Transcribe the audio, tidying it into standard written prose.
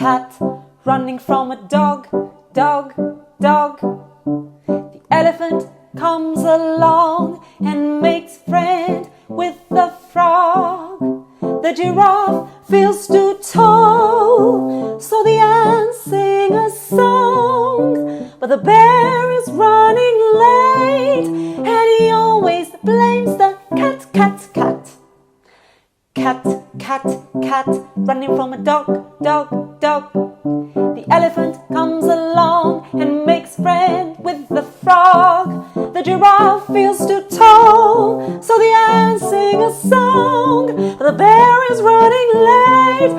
cat running from a dog, dog, dog. The elephant comes along and makes friend with the frog. The giraffe feels too tall, so the ants sing a song. But the bear is running late, and he always blames the cat, cat, cat. Cat, cat, cat, running from a dog, dog, dog. The elephant comes along and makes friend with the frog. The giraffe feels too tall, so the ants sing a song. The bear is running late,